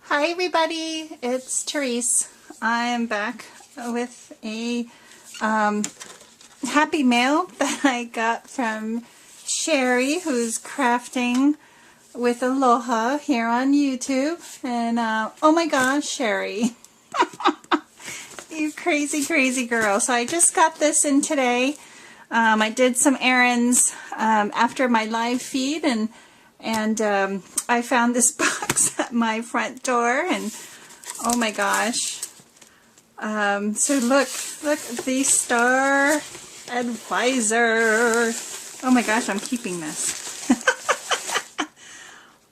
Hi everybody, it's Therese. I am back with a happy mail that I got from Cherie, who's crafting with Aloha here on YouTube. And oh my gosh, Cherie, you crazy girl. So I just got this in today. I did some errands after my live feed, and I found this box at my front door, and oh my gosh. So look the Star Advisor. Oh my gosh, I'm keeping this.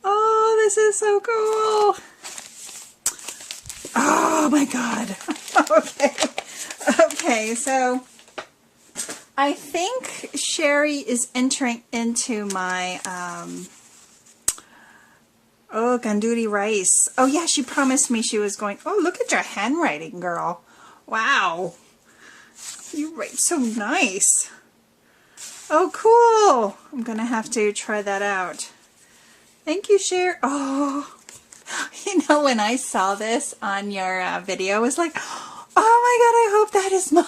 Oh, this is so cool. Oh my god. Okay, so I think Cherie is entering into my Ganduri rice. Oh yeah, she promised me she was going. Oh, look at your handwriting, girl. Wow. You write so nice. Oh, cool. I'm going to have to try that out. Thank you, Cherie. Oh, you know, when I saw this on your video, I was like, oh my god, I hope that is mine.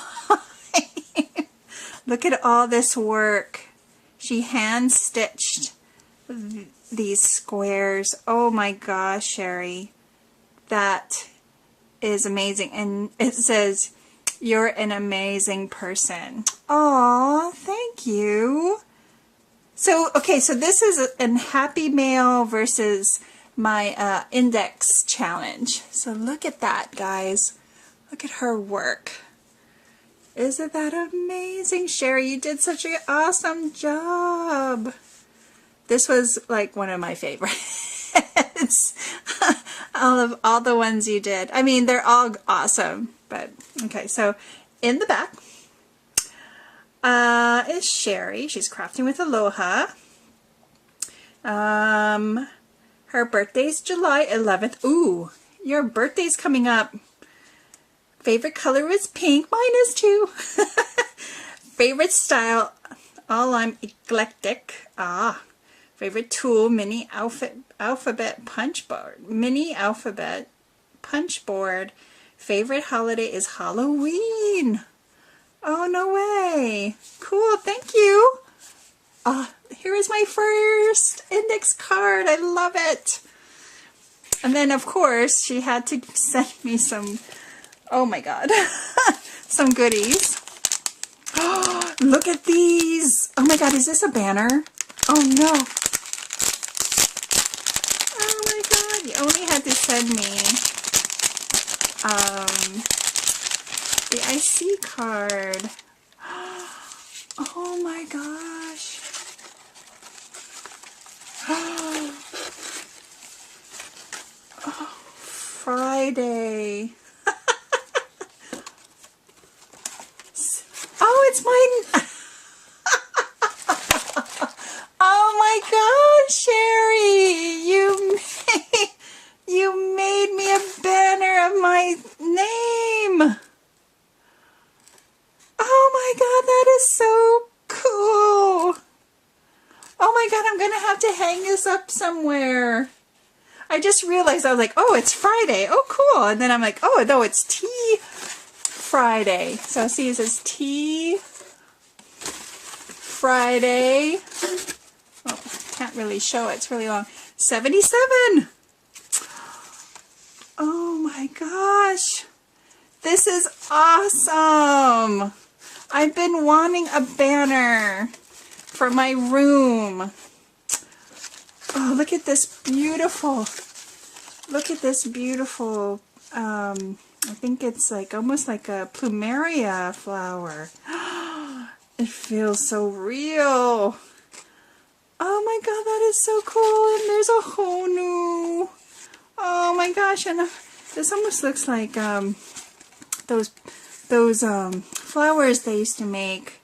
Look at all this work. She hand-stitched these squares. Oh my gosh, Cherie. That is amazing. And it says, you're an amazing person. Aw, thank you. So, okay, so this is a Happy Mail versus my index challenge. So look at that, guys. Look at her work. Isn't that amazing, Cherie? You did such an awesome job. This was like one of my favorites. all the ones you did. I mean, they're all awesome. But okay, so in the back is Cherie. She's crafting with Aloha. Her birthday's July 11th. Ooh, your birthday's coming up. Favorite color is pink. Mine is too. Favorite style, all I'm eclectic. Favorite tool, mini alphabet punch board. Mini alphabet punch board. Favorite holiday is Halloween. Oh, no way. Cool, thank you. Here is my first index card. I love it. And then, of course, she had to send me some, oh my god, some goodies. Oh, look at these. Oh my god, is this a banner? Oh no. Oh my god, you only had to send me the IC card. Oh my gosh. Oh, Friday. Oh, it's mine. Oh my god, Cherie. You made me a banner of my name. Oh my god, that is so cool. Oh my god, I'm going to have to hang this up somewhere. I just realized, I was like, oh, it's Friday. Oh, cool. And then I'm like, oh, no, it's Tea Friday. So see, it says Tea Friday. Oh, can't really show it. It's really long. 77. Oh my gosh. This is awesome. I've been wanting a banner for my room. Oh, look at this beautiful. Look at this beautiful, I think it's like almost like a plumeria flower. It feels so real. Oh my god, that is so cool. And there's a honu. Oh my gosh, and this almost looks like those flowers they used to make.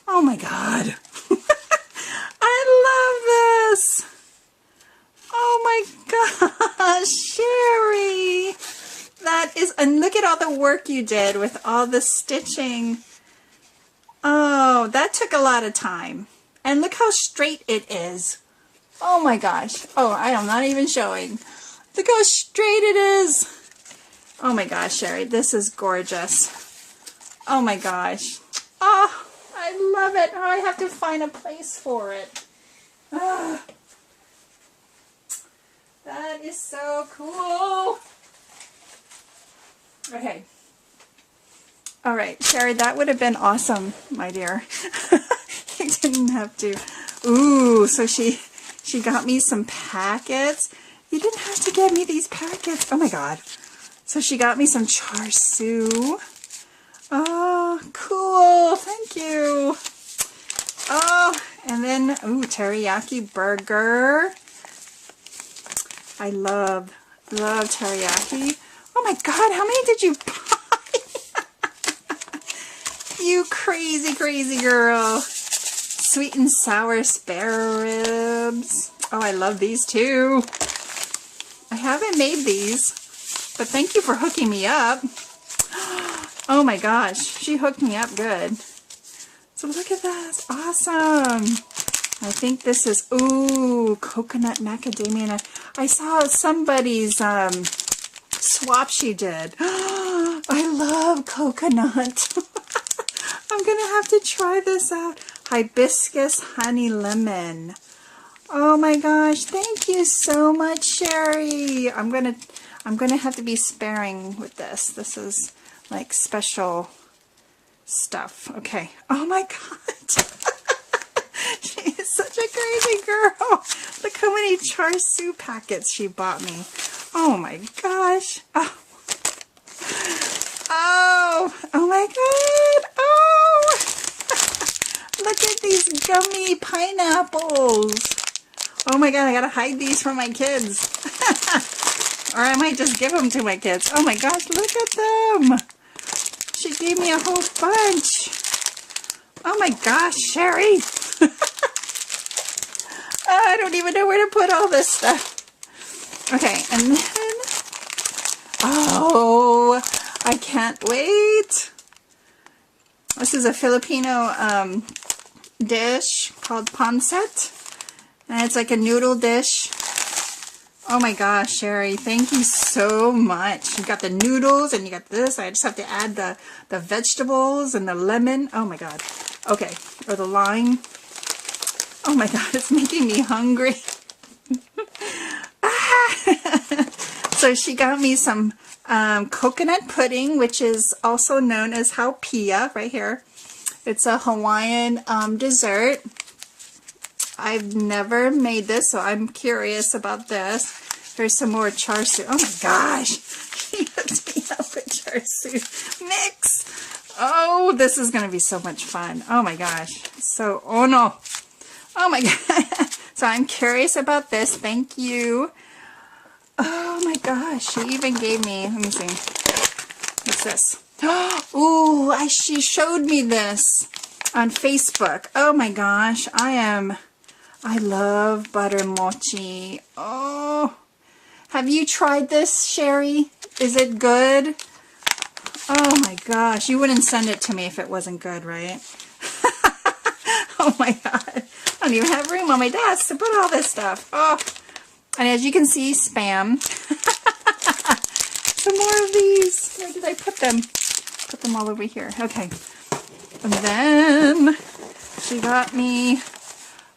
Oh my god. I love this. Oh my gosh, Cherie. That is, and look at all the work you did with all the stitching. Oh, that took a lot of time. And look how straight it is. Oh my gosh. Oh, I am not even showing. Look how straight it is. Oh my gosh, Cherie, this is gorgeous. Oh my gosh. Oh, I love it. Oh, I have to find a place for it. Oh, that is so cool. Okay. All right, Cherie, that would have been awesome, my dear. You didn't have to. Ooh, so she got me some packets. You didn't have to get me these packets. Oh my God. So she got me some char siu. Oh, cool. Thank you. Oh, and then, ooh, teriyaki burger. I love teriyaki. Oh my God, how many did you buy? You crazy, crazy girl. Sweet and sour spare ribs. Oh, I love these too. I haven't made these, but thank you for hooking me up. Oh my gosh, she hooked me up good. So look at that, it's awesome. I think this is, ooh, coconut macadamia nut. I saw somebody's swap she did. I love coconut. I'm gonna have to try this out. Hibiscus honey lemon. Oh my gosh, thank you so much, Cherie. I'm gonna have to be sparing with this. This is like special stuff. Okay. Oh my God. She is such a crazy girl. Look how many char siu packets she bought me. Oh my gosh. Oh. Oh. Oh my God. Oh. Look at these gummy pineapples. Oh my God, I gotta hide these from my kids. Or I might just give them to my kids. Oh my gosh, look at them. She gave me a whole bunch. Oh my gosh, Cherie. I don't even know where to put all this stuff. Okay, and then, oh, I can't wait. This is a Filipino dish called pancit. And it's like a noodle dish. Oh my gosh, Cherie, thank you so much. You got the noodles and you got this. I just have to add the vegetables and the lemon. Oh my God. Okay, or the lime. Oh my God, it's making me hungry. So she got me some coconut pudding, which is also known as haupia, right here. It's a Hawaiian dessert. I've never made this, so I'm curious about this. There's some more char siu. Oh my gosh, she hooked me up with char siu mix. Oh, this is going to be so much fun. Oh my gosh. So, oh no. Oh my God. So I'm curious about this. Thank you. Oh my gosh, she even gave me, let me see. What's this? Ooh, she showed me this on Facebook. Oh my gosh, I love butter mochi. Oh, have you tried this, Cherie? Is it good? Oh my gosh, you wouldn't send it to me if it wasn't good, right? Oh my God, I don't even have room on my desk to put all this stuff. Oh, and as you can see, Spam. Some more of these. Where did I put them? Put them all over here. Okay, and then she got me,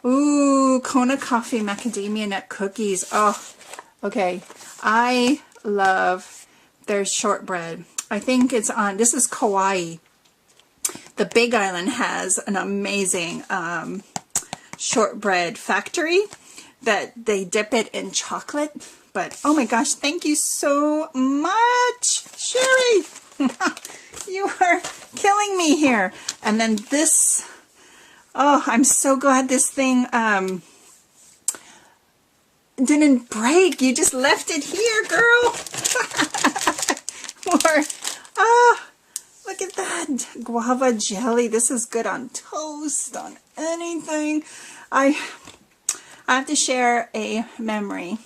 ooh, Kona Coffee macadamia nut cookies. Oh, okay. I love their shortbread. I think it's on, this is Kauai. The Big Island has an amazing shortbread factory that they dip it in chocolate. But, oh my gosh, thank you so much, Cherie. You are killing me here. And then this, oh, I'm so glad this thing didn't break. You just left it here, girl. Or, oh, look at that. Guava jelly. This is good on toast, on anything. I have to share a memory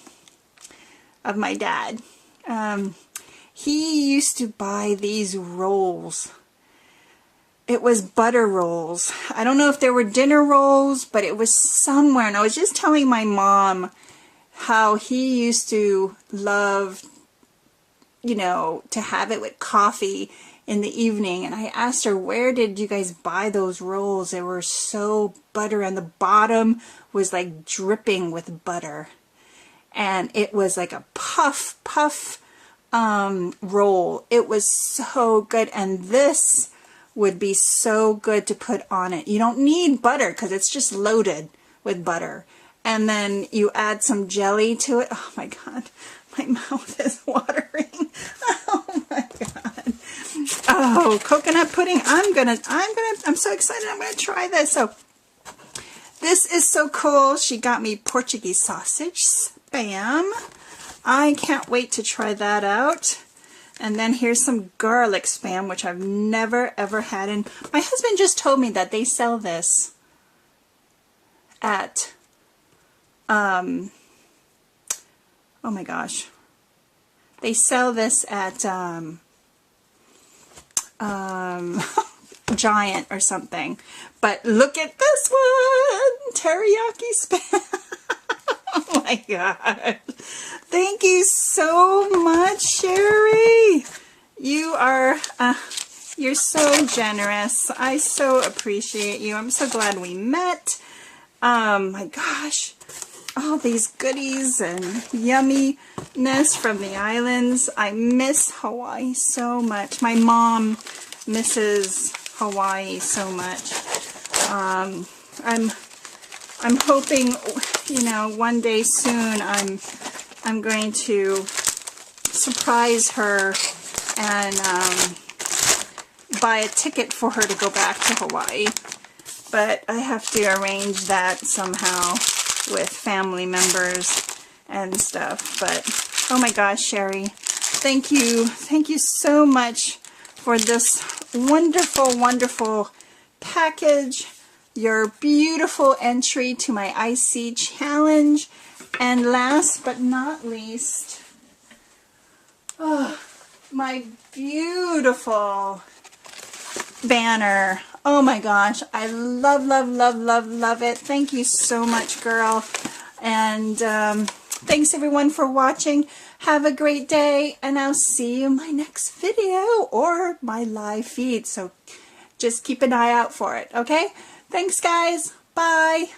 of my dad. He used to buy these rolls. It was butter rolls. I don't know if they were dinner rolls, but it was somewhere. And I was just telling my mom how he used to love, you know, to have it with coffee in the evening. And I asked her, where did you guys buy those rolls? They were so butter, and the bottom was like dripping with butter. And it was like a puff roll. It was so good. And this would be so good to put on it. You don't need butter because it's just loaded with butter. And then you add some jelly to it. Oh my God, my mouth is watering. Oh my God. Oh, coconut pudding. I'm so excited. I'm gonna try this. So this is so cool. She got me Portuguese sausage spam. I can't wait to try that out. And then here's some garlic spam, which I've never ever had. And my husband just told me that they sell this at, oh my gosh, they sell this at Giant or something. But look at this one, teriyaki spam. Oh my God. Thank you so much, Cherie. You're so generous. I so appreciate you. I'm so glad we met. My gosh, all these goodies and yumminess from the islands. I miss Hawaii so much. My mom misses Hawaii so much. I'm hoping, you know, one day soon I'm going to surprise her and buy a ticket for her to go back to Hawaii. But I have to arrange that somehow with family members and stuff. But oh my gosh, Cherie, thank you so much for this wonderful, wonderful package, your beautiful entry to my IC challenge, and last but not least, oh, my beautiful banner. Oh my gosh, I love, love, love, love, love it. Thank you so much, girl. And thanks everyone for watching. Have a great day, and I'll see you in my next video or my live feed. So just keep an eye out for it, okay? Thanks, guys. Bye.